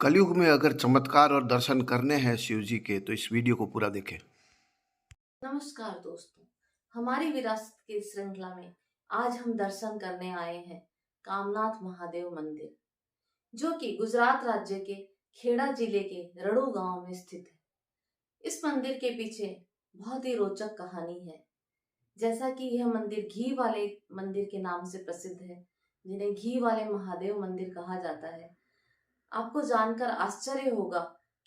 कलयुग में अगर चमत्कार और दर्शन करने हैं शिव जी के तो इस वीडियो को पूरा देखें। नमस्कार दोस्तों, हमारी विरासत की श्रृंखला में आज हम दर्शन करने आए हैं कामनाथ महादेव मंदिर, जो कि गुजरात राज्य के खेड़ा जिले के रड़ू गांव में स्थित है। इस मंदिर के पीछे बहुत ही रोचक कहानी है। जैसा कि यह मंदिर घी वाले मंदिर के नाम से प्रसिद्ध है, जिन्हें घी वाले महादेव मंदिर कहा जाता है। आपको जानकर आश्चर्य होगा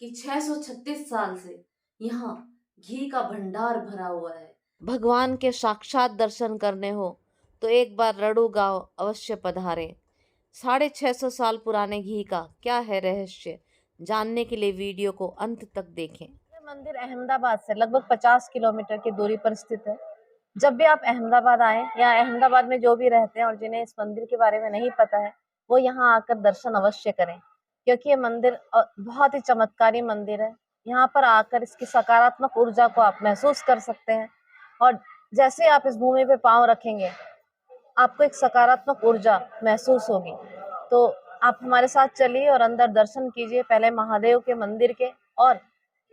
कि 636 साल से यहाँ घी का भंडार भरा हुआ है। भगवान के साक्षात दर्शन करने हो तो एक बार रड़ू गांव अवश्य पधारें। 650 साल पुराने घी का क्या है रहस्य, जानने के लिए वीडियो को अंत तक देखें। यह मंदिर अहमदाबाद से लगभग 50 किलोमीटर की दूरी पर स्थित है। जब भी आप अहमदाबाद आए या अहमदाबाद में जो भी रहते हैं और जिन्हें इस मंदिर के बारे में नहीं पता है, वो यहाँ आकर दर्शन अवश्य करें, क्योंकि ये मंदिर बहुत ही चमत्कारी मंदिर है। यहाँ पर आकर इसकी सकारात्मक ऊर्जा को आप महसूस कर सकते हैं और जैसे आप इस भूमि पे पांव रखेंगे, आपको एक सकारात्मक ऊर्जा महसूस होगी। तो आप हमारे साथ चलिए और अंदर दर्शन कीजिए, पहले महादेव के मंदिर के। और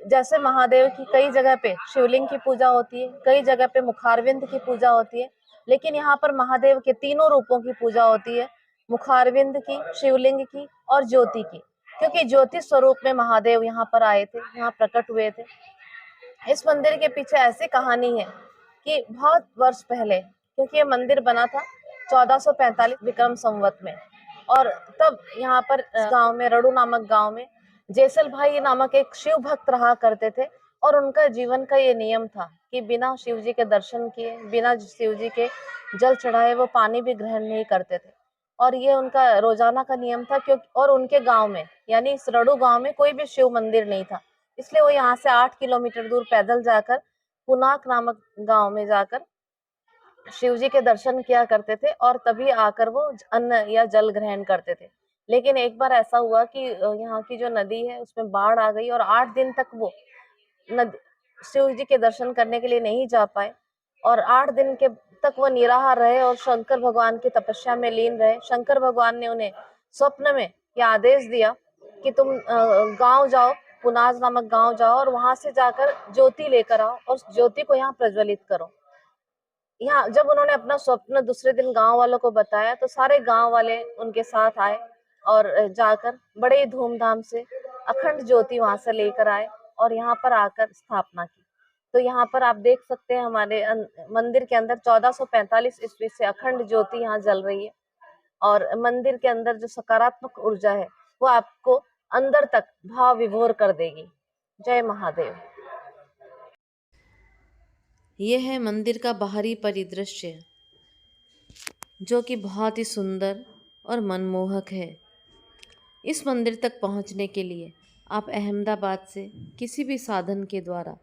जैसे महादेव की कई जगह पे शिवलिंग की पूजा होती है, कई जगह पे मुखारविंद की पूजा होती है, लेकिन यहाँ पर महादेव के तीनों रूपों की पूजा होती है, मुखारविंद की, शिवलिंग की और ज्योति की, क्योंकि ज्योति स्वरूप में महादेव यहाँ पर आए थे, यहाँ प्रकट हुए थे। इस मंदिर के पीछे ऐसी कहानी है कि बहुत वर्ष पहले, क्योंकि ये मंदिर बना था 1445 विक्रम संवत में, और तब यहाँ पर गांव में, रड़ू नामक गांव में, जेसल भाई नामक एक शिव भक्त रहा करते थे। और उनका जीवन का ये नियम था कि बिना शिव जी के दर्शन किए, बिना शिव जी के जल चढ़ाए वो पानी भी ग्रहण नहीं करते थे। और ये उनका रोजाना का नियम था, क्योंकि और उनके गांव में, यानी इस रड़ू गांव में, कोई भी शिव मंदिर नहीं था। इसलिए वो यहाँ से 8 किलोमीटर दूर पैदल जाकर पुनाक नामक गांव में जाकर शिव जी के दर्शन किया करते थे और तभी आकर वो अन्न या जल ग्रहण करते थे। लेकिन एक बार ऐसा हुआ कि यहाँ की जो नदी है उसमें बाढ़ आ गई और 8 दिन तक वो नदी शिव जी के दर्शन करने के लिए नहीं जा पाए। और 8 दिन के तक वो निराहार रहे और शंकर भगवान की तपस्या में लीन रहे। शंकर भगवान ने उन्हें स्वप्न में यह आदेश दिया कि तुम गांव जाओ, पुनाज नामक गांव जाओ और वहां से जाकर ज्योति लेकर आओ और उस ज्योति को यहाँ प्रज्वलित करो। यहाँ जब उन्होंने अपना स्वप्न दूसरे दिन गांव वालों को बताया तो सारे गांव वाले उनके साथ आए और जाकर बड़े ही धूमधाम से अखंड ज्योति वहां से लेकर आए और यहाँ पर आकर स्थापना की। तो यहाँ पर आप देख सकते हैं हमारे मंदिर के अंदर 1445 ईस्वी से अखंड ज्योति यहाँ जल रही है। और मंदिर के अंदर जो सकारात्मक ऊर्जा है वो आपको अंदर तक भाव विभोर कर देगी। जय महादेव। यह है मंदिर का बाहरी परिदृश्य, जो कि बहुत ही सुंदर और मनमोहक है। इस मंदिर तक पहुंचने के लिए आप अहमदाबाद से किसी भी साधन के द्वारा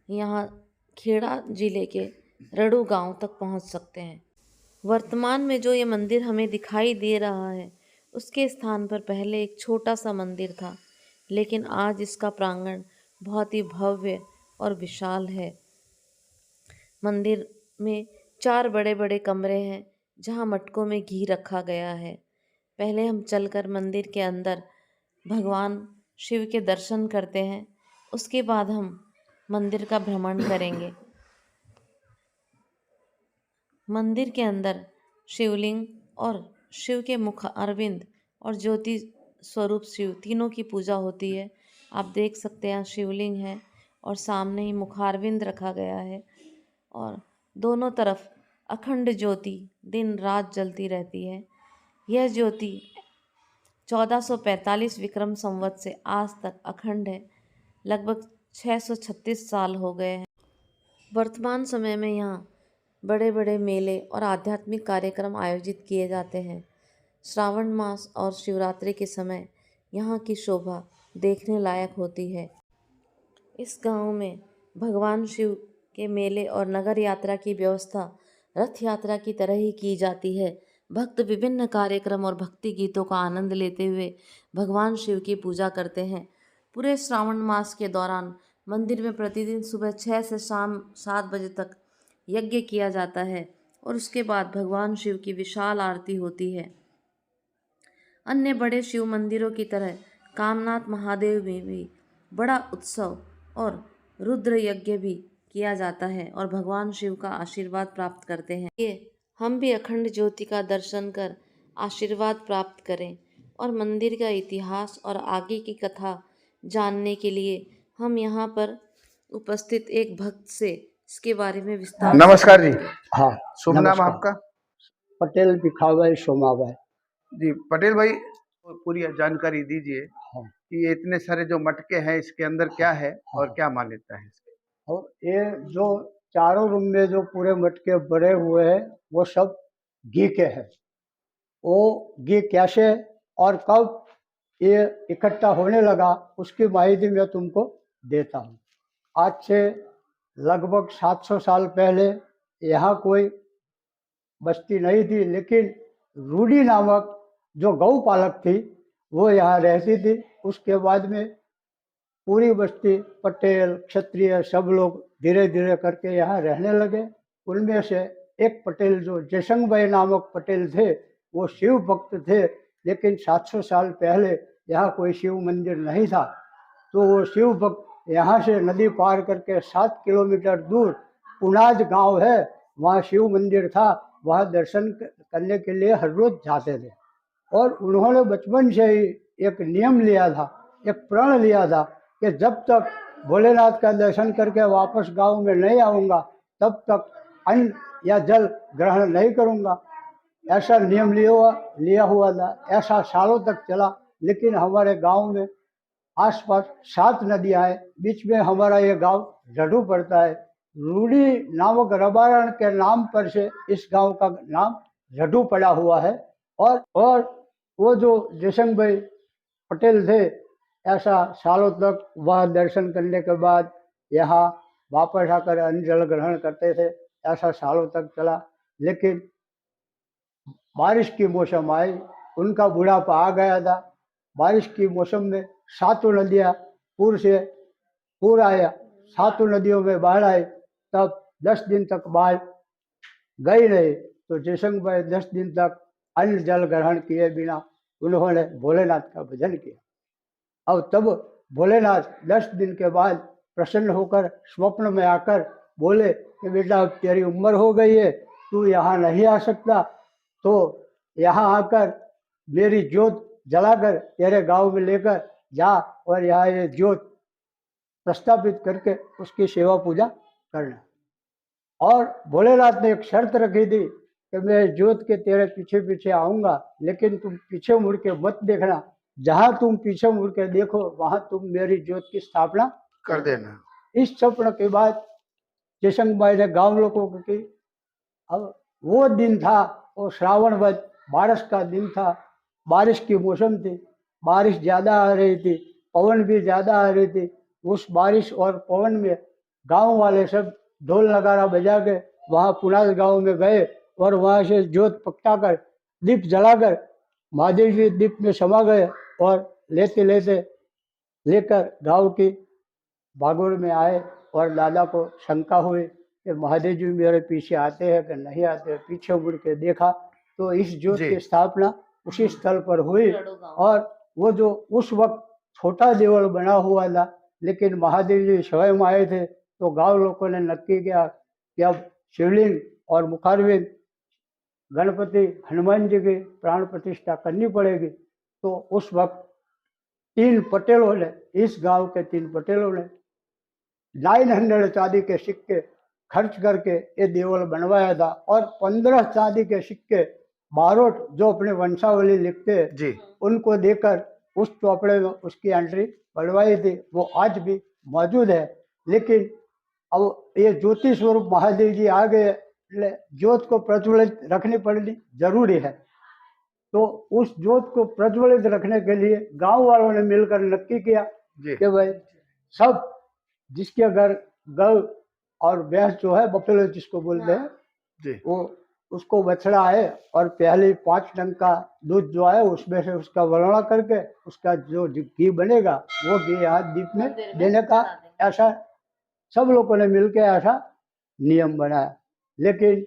यहाँ खेड़ा जिले के रड़ू गांव तक पहुंच सकते हैं। वर्तमान में जो ये मंदिर हमें दिखाई दे रहा है, उसके स्थान पर पहले एक छोटा सा मंदिर था, लेकिन आज इसका प्रांगण बहुत ही भव्य और विशाल है। मंदिर में 4 बड़े बड़े कमरे हैं जहाँ मटकों में घी रखा गया है। पहले हम चलकर मंदिर के अंदर भगवान शिव के दर्शन करते हैं, उसके बाद हम मंदिर का भ्रमण करेंगे। मंदिर के अंदर शिवलिंग और शिव के मुख अरविंद और ज्योति स्वरूप शिव तीनों की पूजा होती है। आप देख सकते हैं शिवलिंग है और सामने ही मुखारविंद रखा गया है और दोनों तरफ अखंड ज्योति दिन रात जलती रहती है। यह ज्योति 1445 विक्रम संवत से आज तक अखंड है। लगभग 636 साल हो गए हैं। वर्तमान समय में यहाँ बड़े बड़े मेले और आध्यात्मिक कार्यक्रम आयोजित किए जाते हैं। श्रावण मास और शिवरात्रि के समय यहाँ की शोभा देखने लायक होती है। इस गांव में भगवान शिव के मेले और नगर यात्रा की व्यवस्था रथ यात्रा की तरह ही की जाती है। भक्त विभिन्न कार्यक्रम और भक्ति गीतों का आनंद लेते हुए भगवान शिव की पूजा करते हैं। पूरे श्रावण मास के दौरान मंदिर में प्रतिदिन सुबह 6 से शाम 7 बजे तक यज्ञ किया जाता है और उसके बाद भगवान शिव की विशाल आरती होती है। अन्य बड़े शिव मंदिरों की तरह कामनाथ महादेव में भी बड़ा उत्सव और रुद्र यज्ञ भी किया जाता है और भगवान शिव का आशीर्वाद प्राप्त करते हैं। ये हम भी अखंड ज्योति का दर्शन कर आशीर्वाद प्राप्त करें और मंदिर का इतिहास और आगे की कथा जानने के लिए हम यहाँ पर उपस्थित एक भक्त से इसके बारे में विस्तार से नमस्कार जी। जानेंगे। हाँ, शुभ नाम नमस्कार। आपका? पटेल भिखाभाई सोमाभाई। जी पटेल भाई, पूरी जानकारी दीजिए हाँ, कि ये इतने सारे जो मटके हैं इसके अंदर क्या है और हाँ। क्या मान्यता है इसकी? और ये जो चारों रूम में जो पूरे मटके भरे हुए हैं वो सब घी के हैं। वो घी कैसे और कब ये इकट्ठा होने लगा उसकी माहिती मैं तुमको देता हूँ। आज से लगभग 700 साल पहले यहाँ कोई बस्ती नहीं थी, लेकिन रूडी नामक जो गौ पालक थी वो यहाँ रहती थी। उसके बाद में पूरी बस्ती पटेल क्षत्रिय सब लोग धीरे धीरे करके यहाँ रहने लगे। उनमें से एक पटेल जो जयसंग भाई नामक पटेल थे वो शिव भक्त थे, लेकिन 700 साल पहले यहाँ कोई शिव मंदिर नहीं था। तो वो शिव भक्त यहाँ से नदी पार करके 7 किलोमीटर दूर पुनाज गांव है, वहाँ शिव मंदिर था, वहाँ दर्शन करने के लिए हर रोज जाते थे। और उन्होंने बचपन से ही एक नियम लिया था, एक प्रण लिया था कि जब तक भोलेनाथ का दर्शन करके वापस गांव में नहीं आऊँगा तब तक अन्न या जल ग्रहण नहीं करूँगा। ऐसा नियम लिया हुआ था। ऐसा सालों तक चला, लेकिन हमारे गांव में आसपास 7 नदियाँ हैं। बीच में हमारा ये गांव रडू पड़ता है। रूडी नामक रबारण के नाम पर से इस गांव का नाम रडू पड़ा हुआ है। और वो जो जयसंग भाई पटेल थे, ऐसा सालों तक वह दर्शन करने के बाद यहाँ वापस आकर अन्न जल ग्रहण करते थे। ऐसा सालों तक चला, लेकिन बारिश की मौसम आई, उनका बुढ़ापा आ गया था। बारिश की मौसम में 7 नदियाँ पूर आया, 7 नदियों में बाढ़ आई। तब 10 दिन तक बाढ़ गई नहीं, तो जयसंग भाई 10 दिन तक अन्न जल ग्रहण किए बिना उन्होंने भोलेनाथ का भजन किया। अब तब भोलेनाथ 10 दिन के बाद प्रसन्न होकर स्वप्न में आकर बोले कि बेटा अब तेरी उम्र हो गई है, तू यहाँ नहीं आ सकता, तो यहाँ आकर मेरी ज्योत जलाकर तेरे गांव में लेकर जा और यहाँ ये ज्योत प्रस्थापित करके उसकी सेवा पूजा करना। और भोलेनाथ ने एक शर्त रखी थी कि मैं ज्योत के तेरे पीछे पीछे आऊँगा, लेकिन तुम पीछे मुड़ के मत देखना। जहाँ तुम पीछे मुड़ के देखो वहाँ तुम मेरी ज्योत की स्थापना कर देना। इस स्वप्न के बाद जयसंग भाई ने गांव लोगों को की। अब वो दिन था, वो श्रावण वध बारिश का दिन था। बारिश की मौसम थी, बारिश ज़्यादा आ रही थी, पवन भी ज़्यादा आ रही थी। उस बारिश और पवन में गांव वाले सब ढोल नगारा बजा के वहाँ पुनाज गांव में गए और वहाँ से ज्योत पकटाकर दीप जलाकर महादेव जी दीप में समा गए और लेते लेते लेकर गांव की बागुर में आए। और दादा को शंका हुई कि महादेव जी मेरे पीछे आते हैं कि नहीं आते। पीछे मुड़ के देखा तो इस ज्योत जी। की स्थापना उसी स्थल पर हुई। और वो जो उस वक्त छोटा देवल बना हुआ था, लेकिन महादेव जी स्वयं आए थे, तो गांव लोगों ने नक्की किया कि अब शिवलिंग और मुखारविंद गणपति हनुमान जी की प्राण प्रतिष्ठा करनी पड़ेगी। तो उस वक्त 3 पटेलों ने, इस गांव के 3 पटेलों ने 900 चांदी के सिक्के खर्च करके ये देवल बनवाया था। और 15 चांदी के सिक्के बारोट जो अपने वंशावली लिखते हैं जी। उनको देकर उस चौपड़े में उसकी एंट्री बनवाई थी। वो आज भी मौजूद है। लेकिन अब ये ज्योति स्वरूप महादेव जी आ गए, ज्योत को प्रज्वलित रखनी पड़नी जरूरी है। तो उस ज्योत को प्रज्वलित रखने के लिए गांव वालों ने मिलकर नक्की किया जी। कि भाई सब जिसके घर गौ और भैंस जो है बफेलो जिसको बोलते हैं जी। वो उसको बछड़ा है और पहले 5 टन का दूध जो है उसमें से उसका वर्णा करके उसका जो घी बनेगा वो घी यहाँ दीप में देने का ऐसा सब लोगों ने मिलकर ऐसा नियम बनाया। लेकिन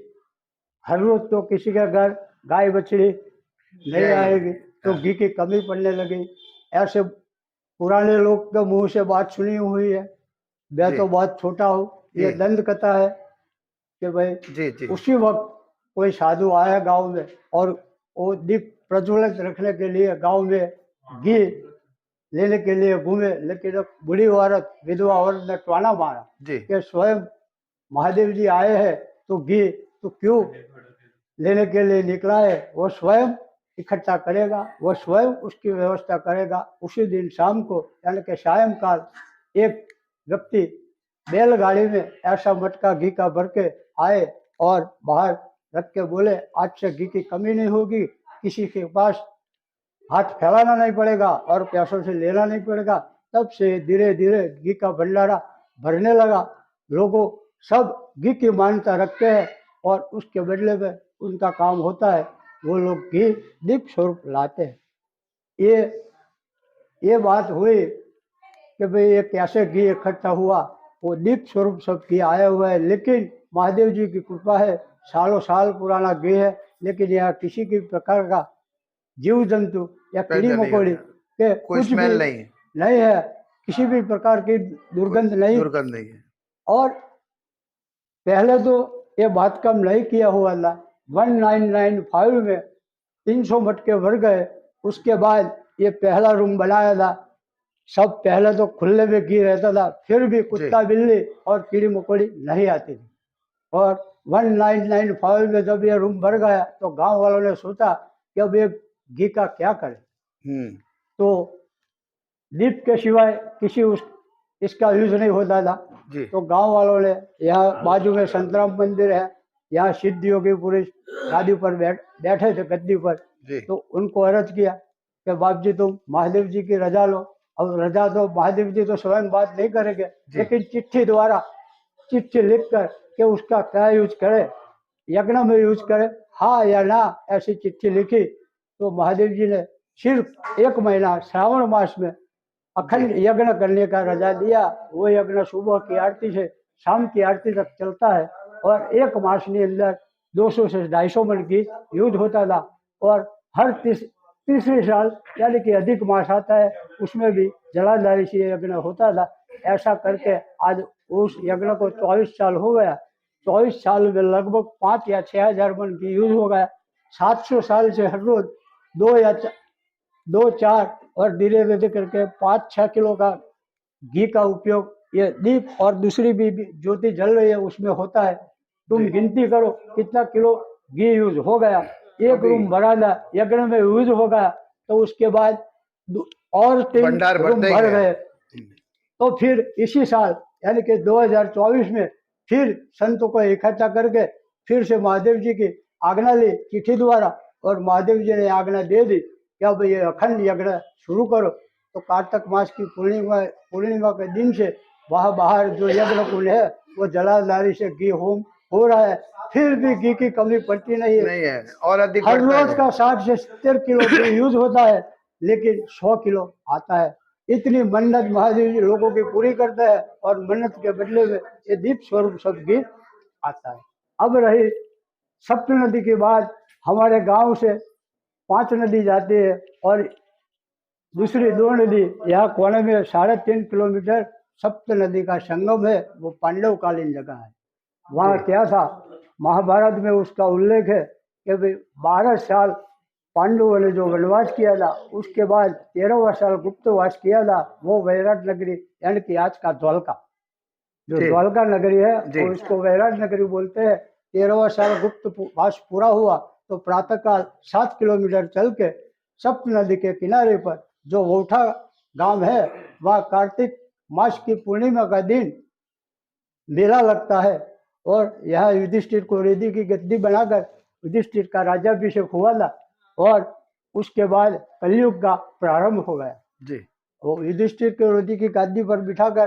हर रोज तो किसी के घर गाय बछड़ी नहीं आएगी, तो घी की कमी पड़ने लगी। ऐसे पुराने लोग के मुंह से बात सुनी हुई है, मैं जी तो बहुत छोटा हूँ। ये जी दंत कथा है कि भाई जी जी उसी वक्त कोई साधु आया गांव में और वो दीप प्रज्वलित रखने के लिए गांव में घी लेने के लिए घूमे, लेकिन एक बूढ़ी औरत विधवा औरत ने टवाना मारा जी कि स्वयं महादेव जी आए हैं तो घी तो क्यों लेने के लिए निकला है, वो स्वयं इकट्ठा करेगा, वो स्वयं उसकी व्यवस्था करेगा। उसी दिन शाम को यानी कि सायंकाल एक व्यक्ति बैलगाड़ी में ऐसा मटका घी का भर के आए और बाहर रख के बोले आज से घी की कमी नहीं होगी, किसी के पास हाथ फैलाना नहीं पड़ेगा और पैसों से लेना नहीं पड़ेगा। तब से धीरे धीरे घी का भंडारा भरने लगा। लोगों सब घी की मान्यता रखते हैं और उसके बदले में उनका काम होता है, वो लोग घी दीप स्वरूप लाते हैं। ये बात हुई कि भाई ये कैसे घी इकट्ठा हुआ, वो दीप स्वरूप सब घी आया हुआ है। लेकिन महादेव जी की कृपा है, सालों साल पुराना घी है, लेकिन यहाँ किसी की प्रकार का जीव जंतु या कीड़ी पैदा नहीं मकोड़ी होता, के कोई कुछ भी स्मेल नहीं है, नहीं है, किसी भी प्रकार की दुर्गंध नहीं। दुर्गंध नहीं है। और पहले तो ये बात कम नहीं किया हुआ था, 1995 में 300 मटके भर गए। उसके बाद ये पहला रूम बनाया था। सब पहले तो खुले में घी रहता था, फिर भी कुत्ता बिल्ली और कीड़ी मकोड़ी नहीं आती थी। और 1995 में जब ये रूम भर गया तो गांव वालों ने सोचा कि अब ये घी का क्या करें। तो दीप के सिवाय किसी इसका यूज नहीं होता था। जी तो गांव वालों ने, यहाँ बाजू में संतराम मंदिर है, यहाँ सिद्ध योगी पुरुष गादी पर बैठे थे गद्दी पर, जी तो उनको अर्ज किया कि बाप जी तुम महादेव जी की रजा लो। अब रजा तो महादेव जी तो स्वयं बात नहीं करेंगे, लेकिन चिट्ठी द्वारा चिट्ठी लिख कर के उसका क्या यूज करे, यज्ञ में यूज करे हाँ या ना, ऐसी चिट्ठी लिखी। तो महादेव जी ने सिर्फ 1 महीना श्रावण मास में अखंड यज्ञ करने का रजा दिया। वो यज्ञ सुबह की आरती से शाम की आरती तक चलता है और 1 मास के अंदर 200 से 250 मन की युद्ध होता था। और हर तीसरे साल यानी कि अधिक मास आता है, उसमें भी जलाधारी से यज्ञ होता था। ऐसा करके आज उस यज्ञ को 24 साल हो गया। 24 साल में लगभग 5 या 6 हजार मन की यूज हो गया। 700 साल से हर रोज 2 4 और धीरे धीरे करके 5-6 किलो का घी का उपयोग ये दीप और दूसरी भी ज्योति जल रही है उसमें होता है। तुम गिनती करो कितना किलो घी यूज हो गया। एक रूम भरा था, यज्ञ में यूज हो गया, तो उसके बाद और 3 भंडार रूम भरते ही भर गए। गए। तो फिर इसी साल यानी कि 2024 में फिर संतों को इकट्ठा करके फिर से महादेव जी की आज्ञा ली चिट्ठी द्वारा, और महादेव जी ने आज्ञा दे दी कि अब ये अखंड यज्ञ शुरू करो। तो कार्तिक मास की पूर्णिमा के दिन से वहाँ बाहर जो यज्ञ कुंड है वो जलाधारी से घी होम हो रहा है। फिर भी घी की कमी पड़ती नहीं है और अधिक हर बढ़ता रोज है। का 60 से 70 किलो घी यूज होता है, लेकिन 100 किलो आता है। इतनी मन्नत महादेव जी लोगों की पूरी करते हैं और मन्नत के बदले में ये दीप स्वरूप सब घी आता है। अब रही सप्त नदी की बात, हमारे गांव से 5 नदी जाती है और दूसरी 2 नदी यहाँ कोने में 3.5 किलोमीटर सप्त नदी का संगम है। वो पांडवकालीन जगह है। वहाँ क्या था, महाभारत में उसका उल्लेख है कि भाई 12 साल पांडवों ने जो वनवास किया था, उसके बाद 13वां साल गुप्तवास किया था। वो वैराट नगरी यानी कि आज का द्वारका, जो द्वारका नगरी है वो इसको वैराट नगरी बोलते हैं। 13वां साल गुप्तवास पूरा हुआ तो प्रातःकाल 7 किलोमीटर चल के सप्त नदी के किनारे पर जो वोठा गांव है, वहाँ कार्तिक मास की पूर्णिमा का दिन मेला लगता है। और यहाँ युधिष्ठिर को रिद्धि की गद्दी बनाकर युधिष्ठिर का राज्याभिषेक हुआ था और उसके बाद कलयुग का प्रारंभ हो गया जी। वो युधिष्ठिर को रिद्धि की गद्दी पर बिठाकर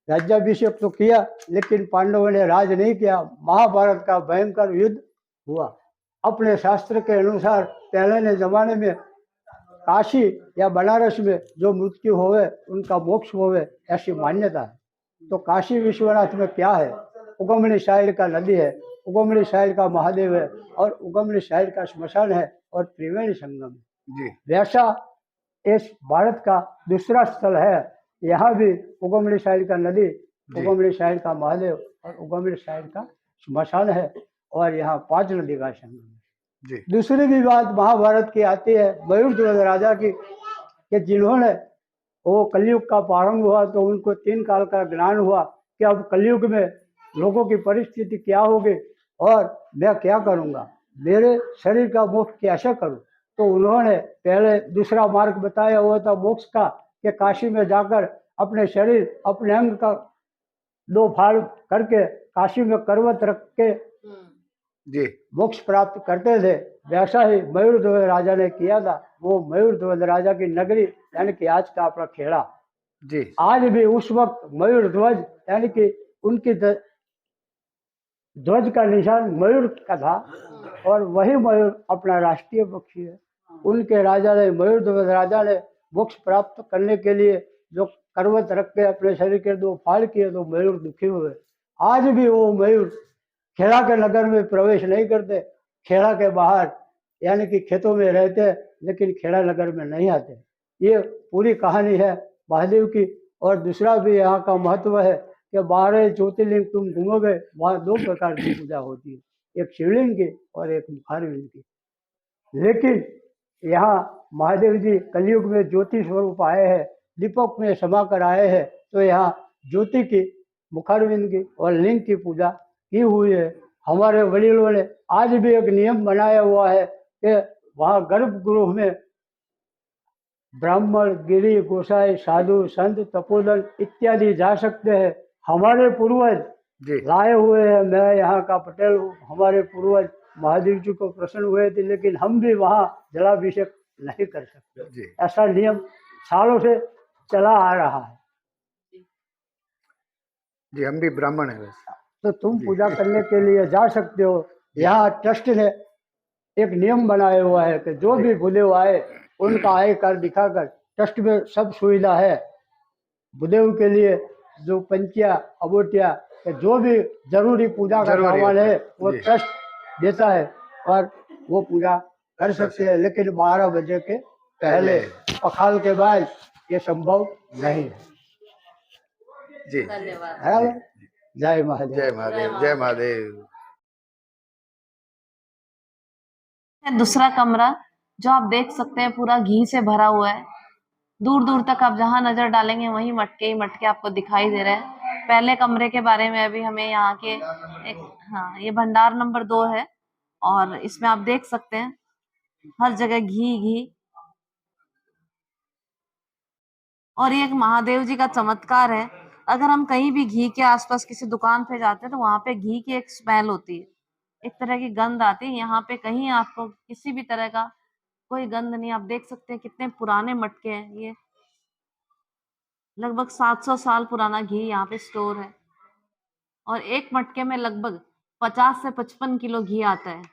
राज्याभिषेक तो किया, लेकिन पांडवों ने राज नहीं किया। महाभारत का भयंकर युद्ध हुआ। अपने शास्त्र के अनुसार पहले ने जमाने में काशी या बनारस में जो मृत्यु होवे उनका मोक्ष होवे, ऐसी मान्यता है। तो काशी विश्वनाथ में क्या है, उगमनी साइड का नदी है, उगमनी साइड का महादेव है और उगमनी साइड का श्मशान है और त्रिवेणी संगम है जी। वैसा इस भारत का दूसरा स्थल है। यहाँ भी उगमड़ी साइड का नदी, जी उगमड़ी साइड का महादेव और उगमड़ी साइड का श्मशान है, और यहाँ 5 नदी का संगम है। जी दूसरी भी बात महाभारत की आती है मयूर ध्वज राजा की, कि जिन्होंने वो कलयुग का प्रारंभ हुआ तो उनको 3 काल का ज्ञान हुआ कि अब कलयुग में लोगों की परिस्थिति क्या होगी और मैं क्या करूँगा, मेरे शरीर का मोक्ष कैसे करूँ। तो उन्होंने पहले दूसरा मार्ग बताया हुआ था मोक्ष का, कि काशी में जाकर अपने शरीर अपने अंग का 2 फाड़ करके काशी में करवट रख के जी मोक्ष प्राप्त करते थे। वैसा ही मयूर ध्वज राजा ने किया था। वो मयूर ध्वज राजा की नगरी यानी कि आज का अपना खेड़ा, जी आज भी उस वक्त मयूर ध्वज यानी कि उनकी ध्वज का निशान मयूर का था, और वही मयूर अपना राष्ट्रीय पक्षी है। उनके राजा ने, मयूर ध्वज राजा ने मोक्ष प्राप्त करने के लिए जो करवट रख के अपने शरीर के 2 फाड़ किए तो मयूर दुखी हुए। आज भी वो मयूर खेड़ा के नगर में प्रवेश नहीं करते, खेड़ा के बाहर यानी कि खेतों में रहते, लेकिन खेड़ा नगर में नहीं आते। ये पूरी कहानी है महादेव की। और दूसरा भी यहाँ का महत्व है कि 12 ज्योतिर्लिंग तुम घूमोगे, वहाँ 2 प्रकार की पूजा होती है, एक शिवलिंग की और एक मुखारविंद की। लेकिन यहाँ महादेव जी कलयुग में ज्योति स्वरूप आए हैं, दीपक में समा कर आए हैं, तो यहाँ ज्योति की, मुखारविंद की और लिंग की पूजा की हुई है। हमारे वडीलों ने आज भी एक नियम बनाया हुआ है कि वहाँ गर्भगृह में ब्राह्मण, गिरी, गोसाई, साधु, संत, तपोधन इत्यादि जा सकते हैं। हमारे पूर्वज जी लाए हुए हैं, मैं यहाँ का पटेल हूँ, हमारे पूर्वज महादेव जी को प्रसन्न हुए थे, लेकिन हम भी वहाँ जलाभिषेक नहीं कर सकते। जी ऐसा नियम सालों से चला आ रहा है। जी हम भी ब्राह्मण हैं वैसे। तो तुम जी पूजा करने के लिए जा सकते हो। यहाँ ट्रस्ट ने एक नियम बनाया हुआ है कि जो भी भूदेव आए उनका आय कार्ड दिखाकर, ट्रस्ट में सब सुविधा है भूदेव के लिए, जो पंचिया अबोटिया जो भी जरूरी पूजा का जरूरी सामान होता है है। वो जी ट्रस्ट देता है, और वो पूजा कर सकते हैं, लेकिन 12 बजे के पहले, पखाल के बाद ये संभव नहीं है। जी धन्यवाद। बराबर। जय महादेव। जय महादेव जय महादेव। दूसरा कमरा जो आप देख सकते हैं पूरा घी से भरा हुआ है। दूर दूर तक आप जहां नजर डालेंगे वहीं मटके ही मटके आपको दिखाई दे रहे हैं। पहले कमरे के बारे में अभी हमें यहाँ के एक, हाँ, ये भंडार नंबर 2 है और इसमें आप देख सकते हैं हर जगह घी घी। और ये एक महादेव जी का चमत्कार है। अगर हम कहीं भी घी के आसपास किसी दुकान पे जाते हैं तो वहां पे घी की एक स्मेल होती है, एक तरह की गंध आती है। यहाँ पे कहीं आपको किसी भी तरह का कोई गंध नहीं। आप देख सकते हैं कितने पुराने मटके हैं ये, लगभग 700 साल पुराना घी यहाँ पे स्टोर है। और एक मटके में लगभग 50 से 55 किलो घी आता है।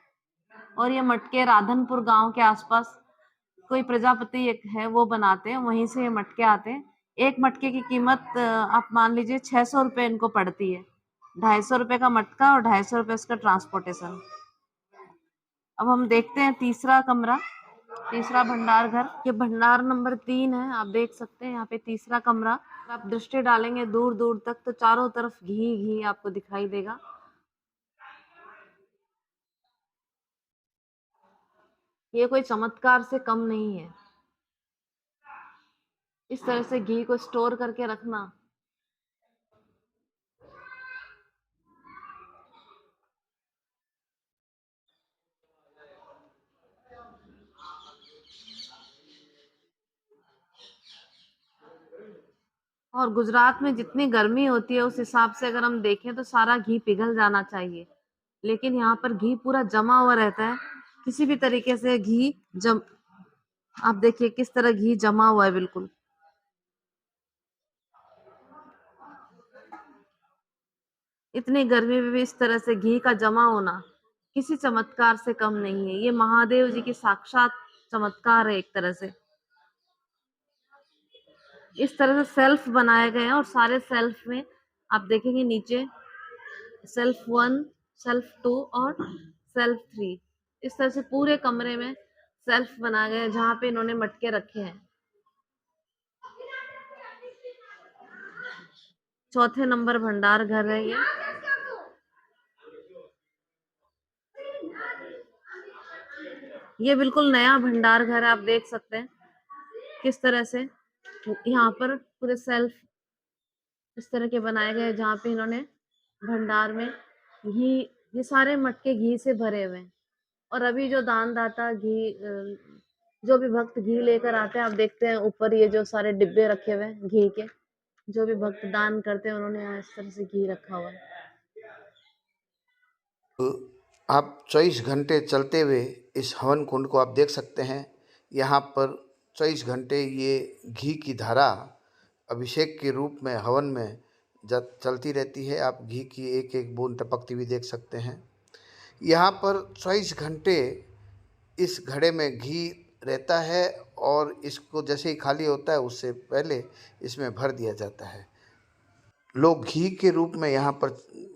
और ये मटके राधनपुर गांव के आसपास कोई प्रजापति एक है वो बनाते हैं, वहीं से ये मटके आते हैं। एक मटके की कीमत आप मान लीजिए 600 रुपये इनको पड़ती है। 250 रुपये का मटका और 250 रुपये उसका ट्रांसपोर्टेशन। अब हम देखते हैं तीसरा कमरा, तीसरा भंडार घर। ये भंडार नंबर 3 है, आप देख सकते हैं यहाँ पे तीसरा कमरा। आप दृष्टि डालेंगे दूर दूर तक तो चारों तरफ घी घी आपको दिखाई देगा। ये कोई चमत्कार से कम नहीं है, इस तरह से घी को स्टोर करके रखना। और गुजरात में जितनी गर्मी होती है उस हिसाब से अगर हम देखें तो सारा घी पिघल जाना चाहिए, लेकिन यहाँ पर घी पूरा जमा हुआ रहता है। किसी भी तरीके से घी आप देखिए किस तरह घी जमा हुआ है बिल्कुल। इतनी गर्मी में भी इस तरह से घी का जमा होना किसी चमत्कार से कम नहीं है। ये महादेव जी की साक्षात चमत्कार है एक तरह से। इस तरह से सेल्फ बनाए गए हैं और सारे सेल्फ में आप देखेंगे नीचे सेल्फ 1, सेल्फ 2 और सेल्फ 3। इस तरह से पूरे कमरे में सेल्फ बनाए गए हैं जहाँ पे इन्होंने मटके रखे हैं। चौथे नंबर भंडार घर है ये। ये बिल्कुल नया भंडार घर है, आप देख सकते हैं किस तरह से यहाँ पर पूरे सेल्फ इस तरह के बनाए गए, जहाँ पे इन्होंने भंडार में घी, ये सारे मटके घी से भरे हुए हैं। और अभी जो दानदाता घी जो भी भक्त घी लेकर आते हैं, आप देखते हैं ऊपर ये जो सारे डिब्बे रखे हुए हैं घी के, जो भी भक्त दान करते हैं उन्होंने यहाँ इस तरह से घी रखा हुआ है। तो आप 24 घंटे चलते हुए इस हवन कुंड को आप देख सकते हैं। यहाँ पर 24 घंटे ये घी की धारा अभिषेक के रूप में हवन में चलती रहती है। आप घी की एक एक बूंद टपकती हुई देख सकते हैं। यहाँ पर 24 घंटे इस घड़े में घी रहता है और इसको जैसे ही खाली होता है उससे पहले इसमें भर दिया जाता है। लोग घी के रूप में यहाँ पर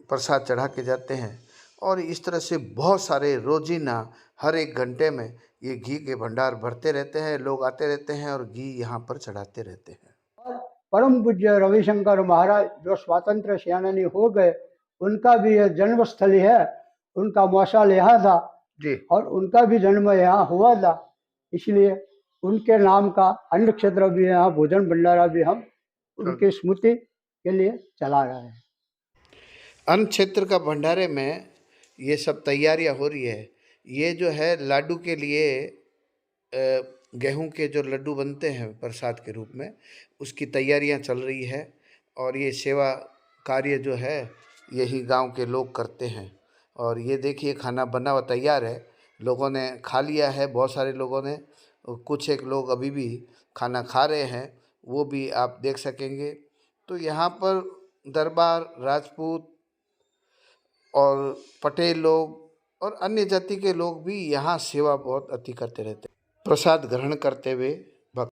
प्रसाद चढ़ा के जाते हैं और इस तरह से बहुत सारे रोजीना हर एक घंटे में ये घी के भंडार भरते रहते हैं। लोग आते रहते हैं और घी यहाँ पर चढ़ाते रहते हैं। और परम पूज्य रविशंकर महाराज जो स्वातंत्र सेनानी हो गए, उनका भी यह जन्मस्थली है। उनका मौसाल यहाँ था जी। और उनका भी जन्म यहाँ हुआ था, इसलिए उनके नाम का अन्न क्षेत्र भी यहाँ भोजन भंडारा भी हम उनकी स्मृति के लिए चला रहे हैं। अन्न क्षेत्र का भंडारे में ये सब तैयारियां हो रही है। ये जो है लाडू के लिए गेहूं के जो लड्डू बनते हैं प्रसाद के रूप में, उसकी तैयारियां चल रही है। और ये सेवा कार्य जो है यही गांव के लोग करते हैं। और ये देखिए खाना बना हुआ तैयार है, लोगों ने खा लिया है, बहुत सारे लोगों ने। कुछ एक लोग अभी भी खाना खा रहे हैं, वो भी आप देख सकेंगे। तो यहाँ पर दरबार, राजपूत और पटेल लोग और अन्य जाति के लोग भी यहाँ सेवा बहुत अति करते रहते हैं। प्रसाद ग्रहण करते हुए भक्त